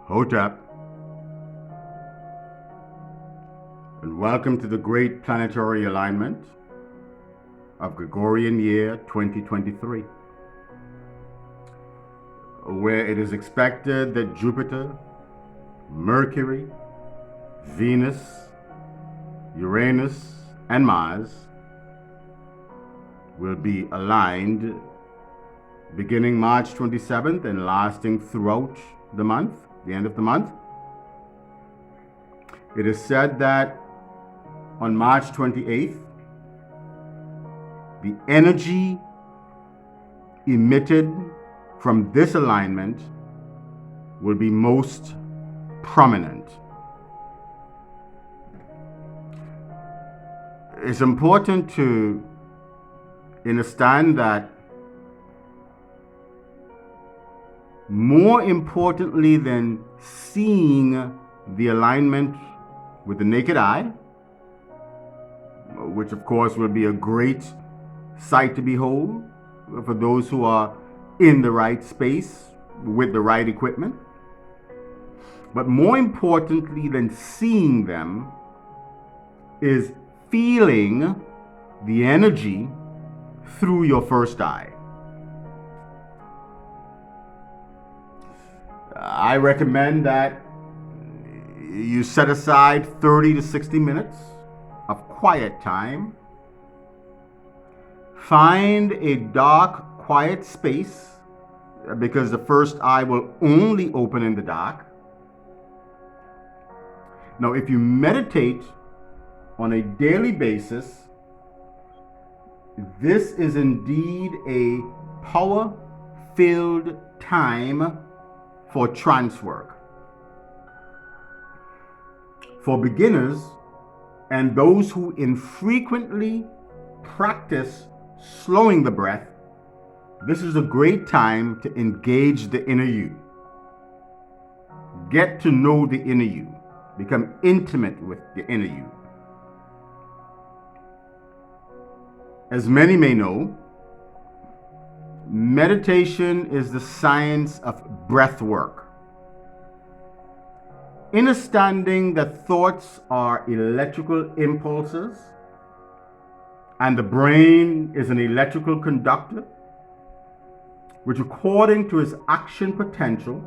Hotep, and welcome to the great planetary alignment of Gregorian year 2023, where it is expected that Jupiter, Mercury, Venus, Uranus, and Mars will be aligned beginning March 27th and lasting throughout the month, the end of the month. It is said that on March 28th, the energy emitted from this alignment will be most prominent. It's important to understand that more importantly than seeing the alignment with the naked eye, which of course will be a great sight to behold for those who are in the right space with the right equipment, but more importantly than seeing them is feeling the energy through your first eye. I recommend that you set aside 30 to 60 minutes of quiet time. Find a dark, quiet space because the first eye will only open in the dark. Now, if you meditate on a daily basis, this is indeed a power-filled time for trance work. For beginners and those who infrequently practice slowing the breath, this is a great time to engage the inner you. Get to know the inner you. Become intimate with the inner you. As many may know, meditation is the science of breath work. Understanding that thoughts are electrical impulses and the brain is an electrical conductor, which according to its action potential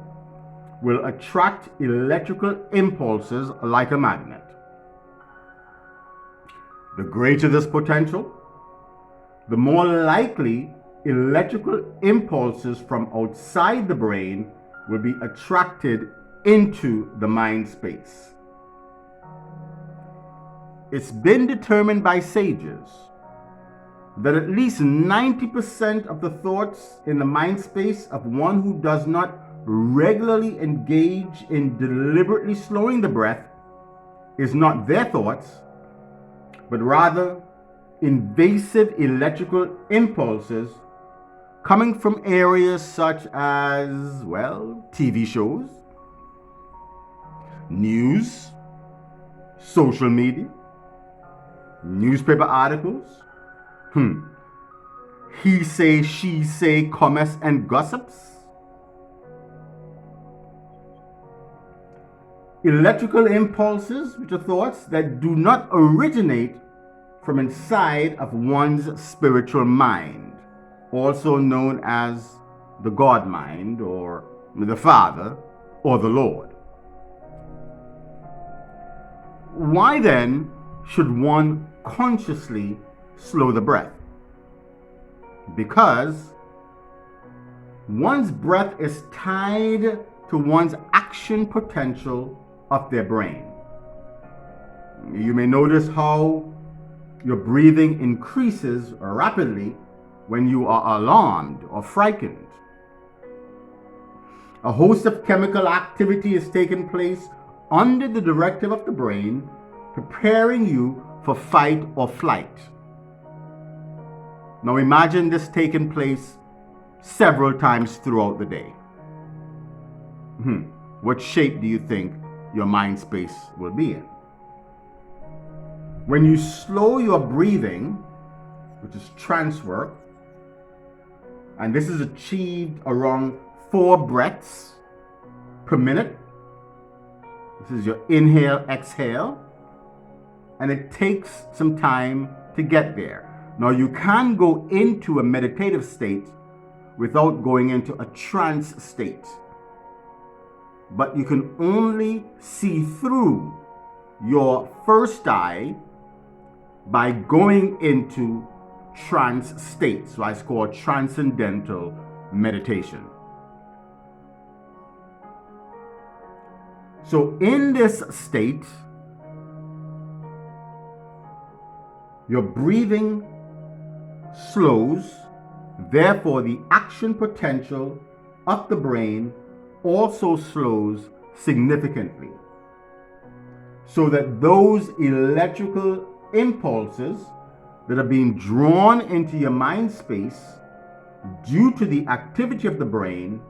will attract electrical impulses like a magnet. The greater this potential, the more likely electrical impulses from outside the brain will be attracted into the mind space. It's been determined by sages that at least 90% of the thoughts in the mind space of one who does not regularly engage in deliberately slowing the breath is not their thoughts, but rather invasive electrical impulses coming from areas such as, TV shows, news, social media, newspaper articles, he say, she say, comments and gossips. Electrical impulses, which are thoughts that do not originate from inside of one's spiritual mind, also known as the God mind or the Father or the Lord. Why then should one consciously slow the breath? Because one's breath is tied to one's action potential of their brain. You may notice how your breathing increases rapidly when you are alarmed or frightened. A host of chemical activity is taking place under the directive of the brain, preparing you for fight or flight. Now imagine this taking place several times throughout the day. What shape do you think your mind space will be in? When you slow your breathing, which is trance work, and this is achieved around 4 breaths per minute This is your inhale, exhale, and it takes some time to get there. Now, you can go into a meditative state without going into a trance state, but you can only see through your first eye by going into trance state. So it's called transcendental meditation. So in this state, your breathing slows, therefore the action potential of the brain also slows significantly, so that those electrical impulses that are being drawn into your mind space due to the activity of the brain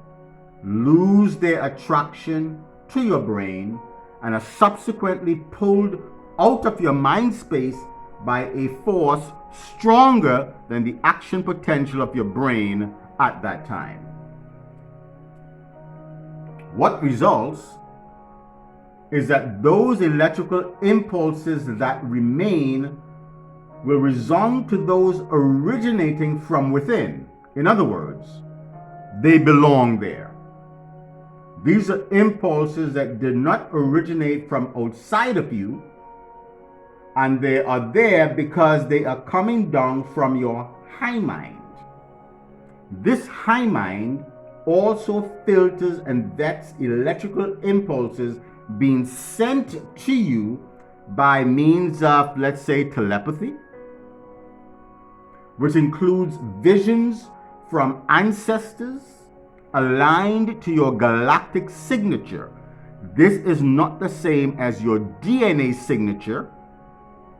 lose their attraction to your brain and are subsequently pulled out of your mind space by a force stronger than the action potential of your brain at that time. What results is that those electrical impulses that remain will resound to those originating from within. In other words, they belong there. These are impulses that did not originate from outside of you, and they are there because they are coming down from your high mind. This high mind also filters and vets electrical impulses being sent to you by means of, let's say, telepathy, which includes visions from ancestors aligned to your galactic signature. This is not the same as your DNA signature,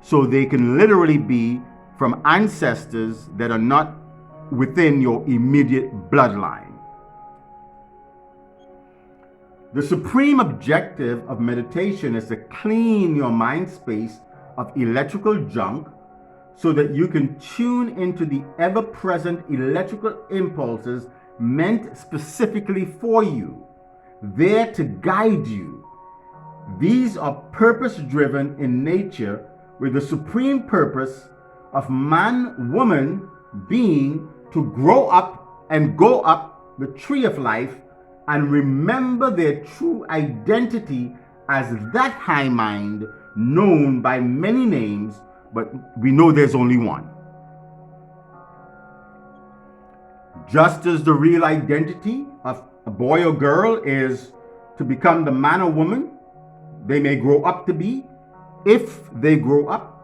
so they can literally be from ancestors that are not within your immediate bloodline. The supreme objective of meditation is to clean your mind space of electrical junk so that you can tune into the ever-present electrical impulses meant specifically for you, there to guide you. These are purpose-driven in nature, with the supreme purpose of man, woman, being to grow up and go up the tree of life and remember their true identity as that high mind known by many names, but we know there's only one. Just as the real identity of a boy or girl is to become the man or woman they may grow up to be, if they grow up,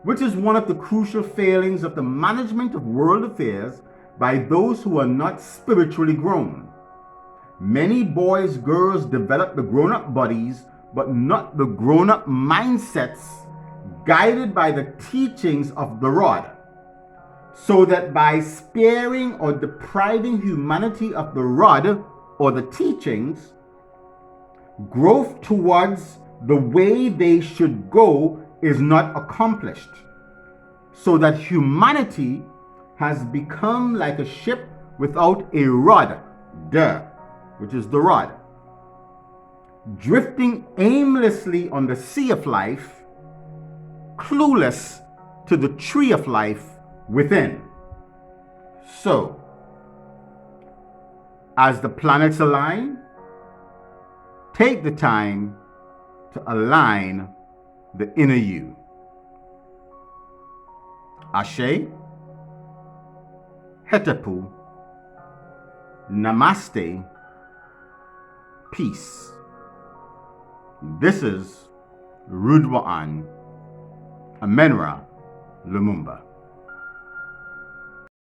which is one of the crucial failings of the management of world affairs by those who are not spiritually grown. Many boys, girls develop the grown-up bodies, but not the grown-up mindsets guided by the teachings of the rod, so that by sparing or depriving humanity of the rod or the teachings, growth towards the way they should go is not accomplished, so that humanity has become like a ship without a rudder, which is the rod, drifting aimlessly on the sea of life, clueless to the tree of life within. So, as the planets align, take the time to align the inner you. Ashe, Hetepu, Namaste, peace. This is Rudwaan Amenra Lumumba.